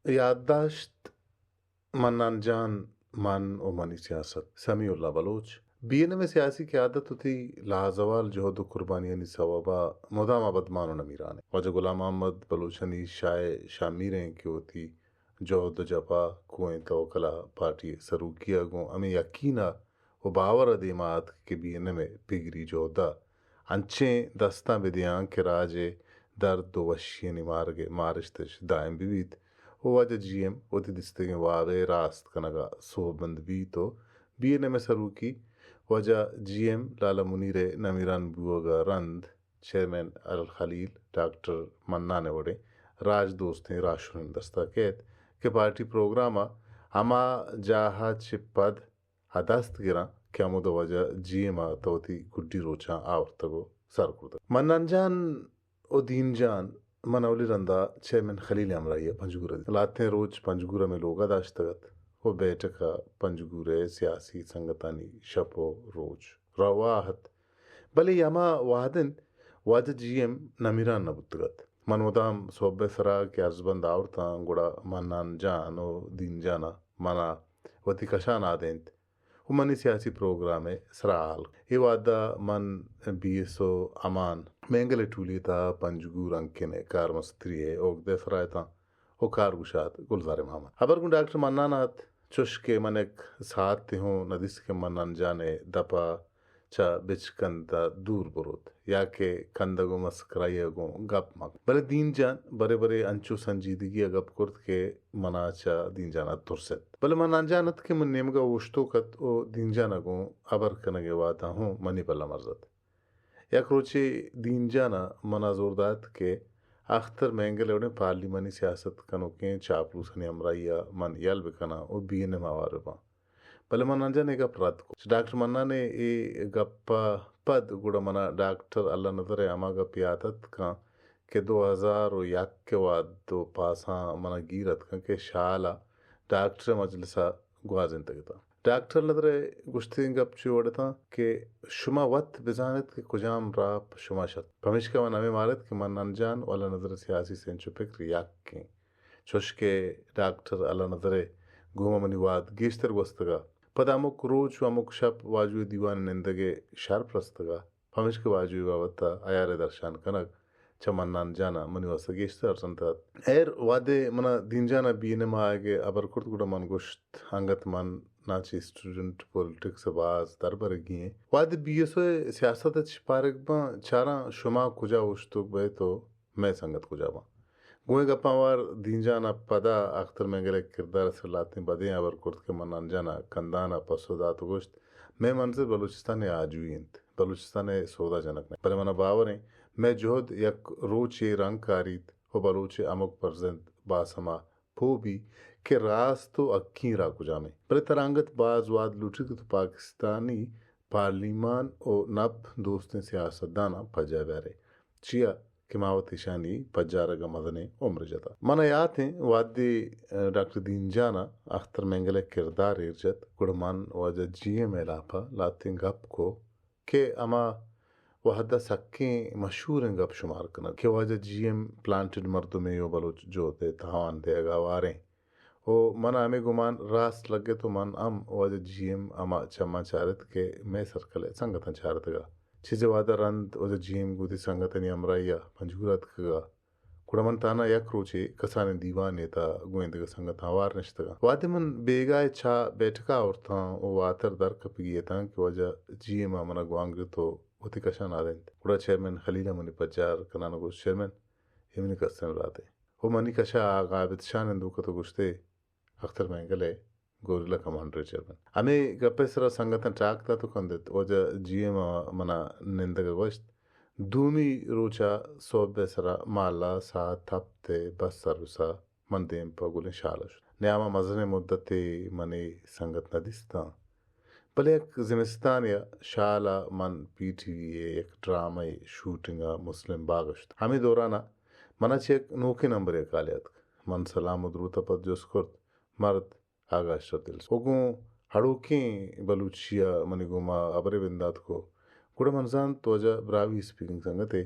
याददाश्त मन्नान जान मन ओ मनी सियासत समीउल्लाह बलोच बीएनए में सियासी क़यादत होती लाजवाल जोहद कुर्बानी यानी सवाबा मुदाम अबद मानो नमीरान वजह गुलाम अहमद बलोचनी शाय शामीरें की होती जोहद जपा कुएं तवकला पार्टी सरूकिया गो अमे यकीना वो बावर अदीमात के बीएनए में पिगरी जोहदा अंचे दस्ता बिदियां के राजे दर्द दो वशी मार्गे मारिश्तश दायम बीवीत वजह जीएम वती दिस्ते वागे रास्त कनगा सोबंद बी तो बीएनए में सरूकी वजह जीएम लाला मुनीरे नमीरान बुआगा रंद चेयरमैन अल खलील डॉक्टर मन्ना ने वड़े राज दोस्तें राशुन दस्ता कहत के पार्टी प्रोग्रामा अमा जाहा चिपद हदस्त गिरा क्या मुद वजह जीएम तोती गुड्डी रोचा आवर्तगो सरकुद मन्नंजान ओ दीनजान मनौली रंदा चेयरमैन खलील अमराइया पंजगुरा लाते रोज पंजगुरा में लोगा दाश्तगत वो बैठक पंजगुरे सियासी संगतानी शपो रोज रवाहत भले यमा वादन वाद जीएम नमीरान नबुतगत मनोदाम सोबे सरा के अर्जबंद आवरता गुड़ा मन्नान जान ओ दीन जाना मना वती कशान आदेंत उमनी सियासी प्रोग्राम है सराल ये वादा मन बीएसओ अमान मेंगले टूली था पंजगूर अंके ने कार मस्त्री है ओक दे सराय था ओ कार गुशात गुलजारे मामा अबर गुन डॉक्टर मन्नानाथ चुश के मनक साथ ते हो नदिस के मन्नान जाने दपा चा बिचकंदा दूर बरोत या के कंदगो मस्कराइगो गप मग बरे दीन जान बरे बरे अंचो संजीदगी गप कुर्त के मना चा दीन जाना तुरसत बले मनान जानत के मन नेमगा उष्तो कत ओ दीन जाना गो अबर कनगे वाता हूँ मनी पल्ला मर्जत या क्रोचे दीन जाना मना जोरदात के अख्तर महंगे लेवने पार्लिमानी सियासत कनो के चापलूसनी अमराइया मन यल बिकना ओ बीएनए मावार बा भले मना जाने का प्रत को डॉक्टर मन्ना ने ए गप्पा पद गुड़ा मना डॉक्टर अल्लाह नजर अमा का पियादत का के 2001 के बाद दो पासा मना गिरत का के शाला डॉक्टर मजलिसा गुआजिन तक डॉक्टर नजर गुश्ती गप चुवड़ता के शुमा वत बिजानत के कुजाम राप शुमा शत भमिश का नवे मारत के मन अनजान वाला नजर सियासी सेंचो फिक्र याक के चुश के डॉक्टर अल्लाह नजर घूमा मनिवाद गेस्तर वस्तगा पद अमुक रोज अमुक शप वाजु दीवान निंदगे शार्प रस्तगा फमिश के वाजु वावता आयारे दर्शन कनक चमन्नान जाना मनिवास गेस्तर संतात एर वादे मना दिन जाना बीने मा आगे अबर कुर्त गुड़ा मन गुश्त अंगत मन नाची स्टूडेंट पॉलिटिक्स बाज दरबर गिए वादे बीएसओ सियासत छिपारक बा चारा शुमा कुजा उश्तुक बे तो मैं संगत कुजा बा गुए गप्पावार दीन जाना पदा अख्तर मेंगले किरदार से लाते बदे अबर कुर्त के मन जाना कंदाना पसोदात गोश्त मैं मंजिल बलूचिस्तान आजुइंत बलूचिस्तान सौदा जनक ने पर मना बावरें मैं जोहद यक रोचे रंग कारीत हो बलूचे अमुक परजेंत बासमा फो भी के रास तो अक्की राकुजा में पर तरंगत बाज वाद लुटी तो पाकिस्तानी पार्लिमान और नब दोस्तें सियासतदाना पजा बैरे चिया किमावत शानी पज्जारग मदने उम्र जता मन याद है वादी डॉक्टर दीन जाना अख्तर मेंगले किरदार इर्जत गुड़मान वजह जीए में लापा लाते गप को के अमा वहदा सक्के मशहूर गप शुमार करना के वजह जीएम प्लांटेड मर्दों में यो बलोच जो ते तहावान दे अगावारे ओ मन हमें गुमान रास लगे तो मन अम वजह जीएम अमा चम्मा चारत के मैं सर्कल संगठन चारत गा चीज़े वादा रंद वजह जीएम गुदी संगतनी अमराइया पंजगुरात कगा कुड़मन ताना यक रोचे कसाने दीवाने ता गोविंद का संगत हवार नश्तगा वादे मन बेगाए छा बैठका और था वो वातर दर कपिए था कि वजह जीएम मना गुआंग तो होती कशा ना दें कुड़ा चेयरमैन खलीला मनी पचार कनाना को चेयरमैन हिमनी कस्तें लाते वो मनी कशा आगाबित शान इंदुका तो गुश्ते अख्तर महंगले गोरिल्ला कमांडर चेयरमैन हमें गप्पेसरा संगठन टाकता तो कंदित वजह जीएम मना निंदगा गोश्त दूमी रोचा सोबेसरा माला सा थपते बस सर्विसा मन देम पगुले शालश न्यामा मजने मुद्दते मने संगत नदिस्ता भले एक जिमिस्तान या शाला मन पीटीवी एक ड्रामा शूटिंगा मुस्लिम बागश्त हमें दौराना मना चेक नोके नंबर एक आलियत मन सलाम उद्रूता पद जोस्कुर्त मर्द आगाश दिल ओगो हड़ोके बलूचिया मनिगुमा अबरे बिंदात को गुड़ा मनजान तोजा ब्रावी स्पीकिंग संगते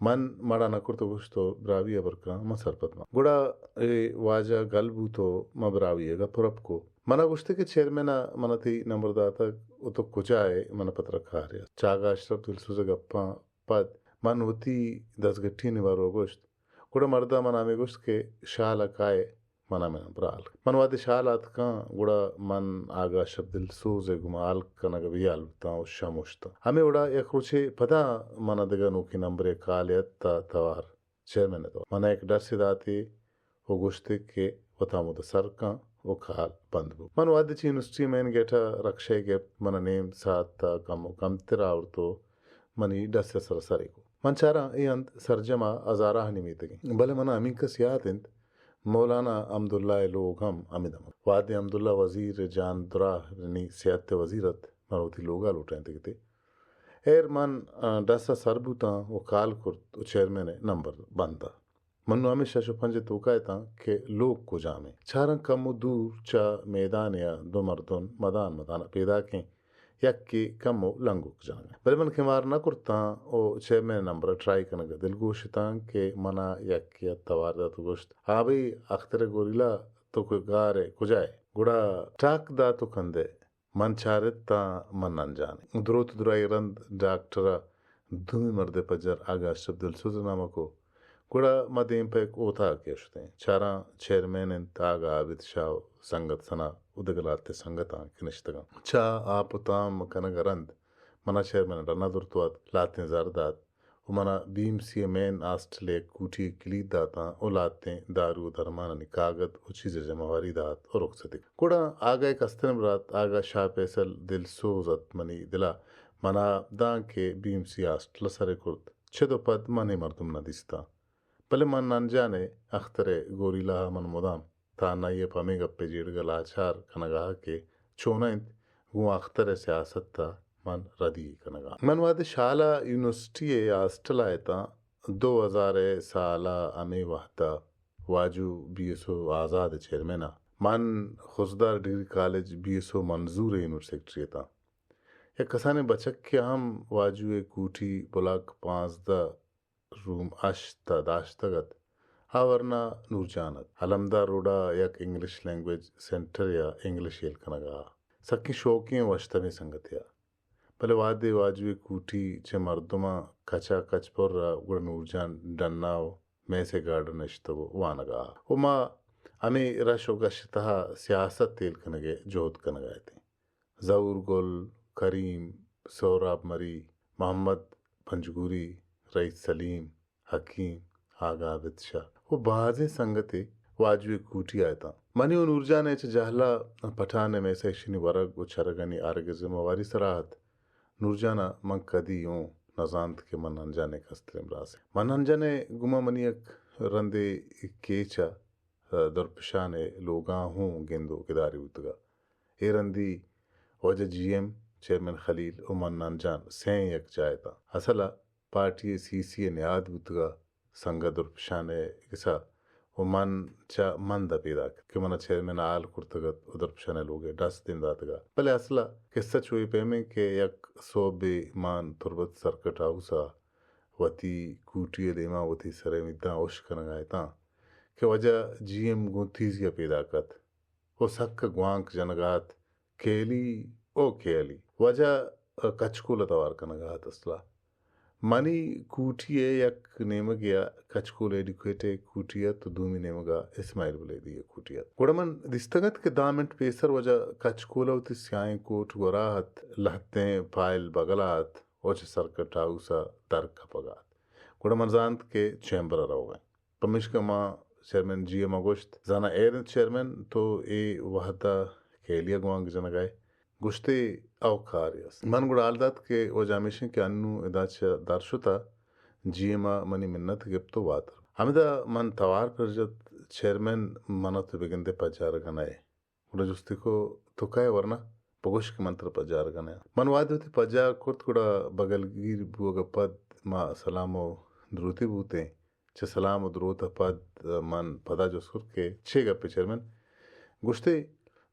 मन मड़ा नकुर तो कुछ तो ब्रावी अबर का मसरपत मा गुड़ा ए वाजा गलबू तो मबरावी है पुरप को मना गुश्ते के चेयरमैन मन थी नंबरदाता वो तो कुचाए मन पत्र खा रहा चागा अशरफ दिलसुज गप्पा पद मन होती 10 गट्ठी निवारो गोश्त गुड़ा मर्दा मना में गोश्त के शाल अकाए मना में ब्राल मन वादे शाल आत का गुड़ा मन आगा शब्द दिलसुज गुमाल कनग वियाल ता शमुश्ता हमें उड़ा एक रुचे पता मना देगा नो की नंबर कालियत तवार चेयरमैन तो मना एक डर से दाती वो गोश्ते के वता मुद सर का वो खाल बंद बु मन वादे ची यूनिवर्सिटी में गेटा रक्षे के मन नेम साथ कम तेरा और तो मनी डस से सरसरी को मन चारा ये अंत सरजमा अजारा हनीमीतगी भले मना अमीन का सियात इंत मौलाना अब्दुल्ला लोग हम अमिदम वादे अब्दुल्ला वजीर जान दुरा नी सियात वजीरत मरोती लोगा लुटें ते एर मन डसा सरबुता वो काल कुर्त चेयरमैन नंबर बंदा मनु हमेशा शुपंजे तोकायता के लोग को जामे चारंग कम दूर चा मैदान या दो मर्दों मदान मदान पैदा के यक्की कमो लंगुक जाने बले मन के मार न कुर्ता ओ चेयरमैन नंबर ट्राई करने दिल गोश्ता के मना यक्की तवार दा तो गोश्त हाँ भाई अख्तर गोरिला तो कोई गारे कुजाए गुड़ा टाक दा तो कंदे मन चारित ता मन अनजाने दुरोत दुराई रंद डॉक्टर धूमि मर्दे पजर आगा शब्द दिलसुज नामा को गुड़ा मदीम पे ओथा केशते चारा चेयरमैन इन तागा आबिद शाह संगत सना उदगलाते संगता किनिश्तगा चा आप ताम कनगरंद मना चेयरमैन रना दुर्तवाद लाते जरदात उमना बीम सी मेन आस्ट्रेलिया कूटी क्लीद दाता ओ लाते दारू धर्मान नि कागद ओ चीज़ जमावारी दात और रुखसती गुड़ा आगा एक अस्तन रात आगा शाह पैसल दिल सोजत मनी दिला मना दां के बीम सी आस्ट्रेलिया सरे कुर्त छेदो पद मने मर्दुम न दिस्ता भले मन नंजाने अख्तरे गोरीला मन मुदाम ताना ये पमे गप्पे जीड़गल आचार कनगा के चोनंत गु अख्तरे सियासत ता मन रदी कनगा मन वादे शाला यूनिवर्सिटी आस्ट्रेलिया 2000 साला अमे वहता वाजू बीएसओ आज़ाद चेयरमैना मन खुशदार डिग्री कॉलेज बीएसओ मंजूर यूनिवर्सिटी था या कसाने बचक के हम वाजू एक कूटी बुलाक 5 रूम अश्ता दाश्तगत हावरना नूरजानत हलमदा रोडा यक इंग्लिश लैंग्वेज सेंटर या इंग्लिश येल कनगा सक्की शौकियां वश्ता में संगतिया भले वादे वाजवे कूटी चे मर्दुमा कचा कचपुर गुड़ नूरजान डन्नाव मैसे गार्डन इश्तगो वानगा उमा अमे रशोगा शितहा सियासत तेल कनगे जोध कनगाए थे जऊर गुल करीम सौराब मरी मोहम्मद पंजगुरी रईस सलीम हकीम आगा बिदशाह वो बाजे संगते वाजवे कूटी आयता मनी उन ऊर्जा ने जहला पठाने में से शिनी वरग उछरगनी आरगे जिम्मेवारी सराहत नूरजाना मंग कदी यूं नजांत के मन अनजाने कस्तलेम रासे मन अनजाने गुमा मनियक रंदे केचा दरपशाने लोगा हूँ गेंदो किदारी उतगा ए रंदी वजह जीएम चेयरमैन खलील उमन अनजान सें यक जायता असला पार्टी सीसी ने आदबुतगा संग दुर्पशाने किसा वो मन चा मंद पैदा कि मना चेयरमैन आल कुर्तगत उदरपशाने लोगे 10 दिन दातगा पहले असला किस्सा चुई पेमे के यक सोबे मान तुरबत सर्कट हाउसा वती कूटिये देमा वती सरे मिद्दा ओश कनगाए ता के वजह जीएम गुंथीज या पैदा कत वो सक्क ग्वांक जनगात केली ओ केली वजह कचकुल तवार कनगात असला मनी कूटिये यक नेमगिया कचकुल एडिक्वेटे कूटिया तो दूमी नेमगा इस्माइल बुले दिए कूटिया गुड़मन दिस्तगत के दामेंट पेसर वजह कचकुल उति स्याय कोट गोराहत लहते फाइल बगलात ओच सरकट हाउसा दर खपगात गुड़मन जानत के चैम्बर रहोगे पमिशकमा चेयरमैन जीएम अगोश्त जाना एयर चेयरमैन तो ए वहता केलिया गुआंग जनगाए गुश्ते अवकार्यस मन गुड़ालदात के वो जामिशन के अन्नु इदाच दारशुता जीएमा मनी मिन्नत गिप्तो वातर हमिदा मन तवार पर जब चेयरमैन मनत बिगंदे पजार गनाए गुड़ा जुस्ती को तो काय वरना पगोश के मंत्र पजार गनाए मन वाद होती पजार कुर्त गुड़ा बगलगीर बुआ पद मा सलामो द्रुति बूते चे सलाम द्रोत पद मन पदा जो सुर के छे गप्पे चेयरमैन गुश्ते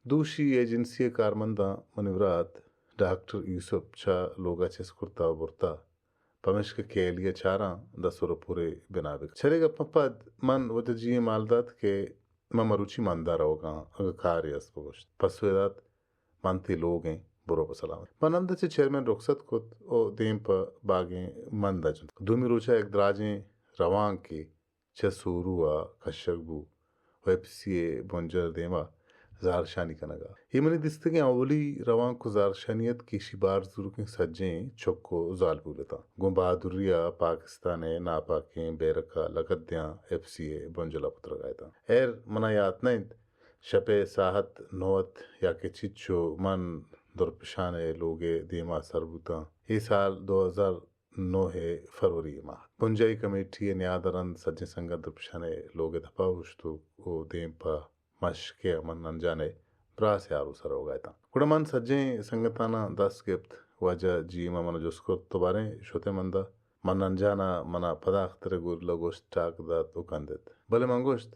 दूसरी एजेंसी कारमंदा मनवरात डॉक्टर यूसुफ छा लोगा चेस कुर्ता बुरता पमिश्क केलिए चारा दसुर पूरे बिनाबिक चलेगा पपद मन वत जी मालदात के मरुचि मंदार होगा अगर कार्य अस्पोस्ट पसवेदात manti logen boroba salamat. Mananda चे चेयरमैन रुखसत कुत ओ देम प बागे मंदा जन. दुमी रोचा एक द्राजे रवांग की चे सूरुआ कशगबू वेपसीए बंजर देमा जारशानी कनगा. ये मनी दिसते के अवली रवांग को जारशानियत की शिबार जुरु के सज्जें चौको जाल बुलेता. गुंबादुरिया पाकिस्ताने नापाके बेरका लगद्यां एफसीए बंजला पुत्र गायता. एर मना याद नहीं शपे साहत नोत या के चिच्चो मन दुर्पशाने लोगे देमा सरबुता. ये साल 2009 है फरवरी माह पुंजाई कमेटी न्यादरन सज्जे संगत दुर्पशाने लोगे धपा उष्टु ओ देम पा मशके मन अनजाने ब्रास यारू सर हो गया था. कुड़मन सज्जे संगताना 10 गिफ्ट वजह जीमा मन जोस्को तो बारे शोते मंदा मन अनजाना मना पदा अख्तरे गुर लगोस्ट टाक दात उकंदित भले मंगोस्ट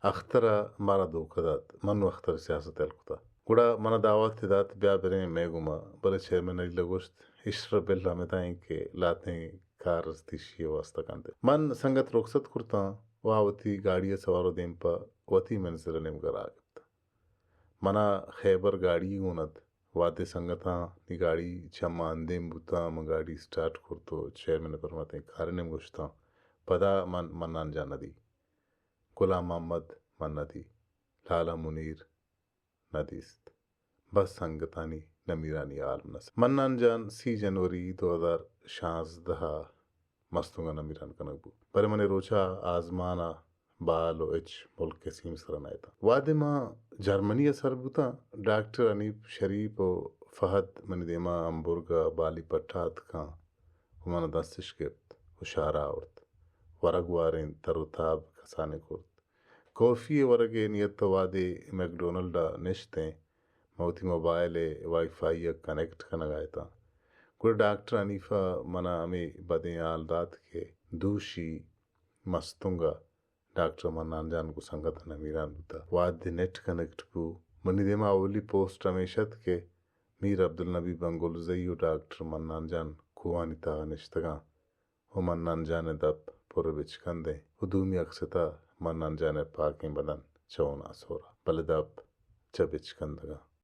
अख्तरा मारा दोखदात मन अख्तर सियासत अलकुता कुड़ा मना दावत दात ब्या बरे मेगुमा भले चेयरमैन अली लगोस्ट इश्र बिल हमेताएं के लाते कारस्तिशी वास्ता कंदे मन संगत रुखसत कुर्ता वावती गाड़ी सवारो देम पा वती मंजिल निमगर आगत मना खैबर गाड़ी गुनत वाते संगता नी गाड़ी चम्मा अंदेम बुता म गाड़ी स्टार्ट कुर्तो चेयरमैन परमाते खारे निम गुश्ता पदा मन मन्नान जानदी गुलाम मोहम्मद मन्नदी लाला मुनीर नदीस्त बस संगतानी नमीरानी आलम नस मन्नान जान 3 जनवरी 2016 मस्तुंगा नमीरान कनकबू पर मने रोचा आजमाना बाल ओ एच मुल्क के सीम सरनायता वादे मा जर्मनी सरबुता डॉक्टर अनीफ शरीफ ओ फहद मनिदेमा अंबुर्गा बाली पट्टात का हुमान दस्तिश गिफ्त उशारा औरत वरगवारें तरुताब कसाने कुर्त कॉफी वरगे नियत वादे मैकडोनल्ड निश्ते मौती मोबाइल वाईफाई कनेक्ट कनगायता कुछ डॉक्टर अनीफा मना हमें बदेयाल रात के दूशी मस्तुंगा डॉक्टर मन्नान जान को संगत नमीरान बुता वाद नेट कनेक्ट पू मनी देमा अवली पोस्ट हमेशत के मीर अब्दुल नबी बंगोल जयू डॉक्टर मन्नान जान कुवानिता निश्तगा हो मन्नान जाने दब पुरबिच कंदे उदूमी अक्सता मन्नान जाने पाकें बदन चौना सोरा बलदब चबिच कंदगा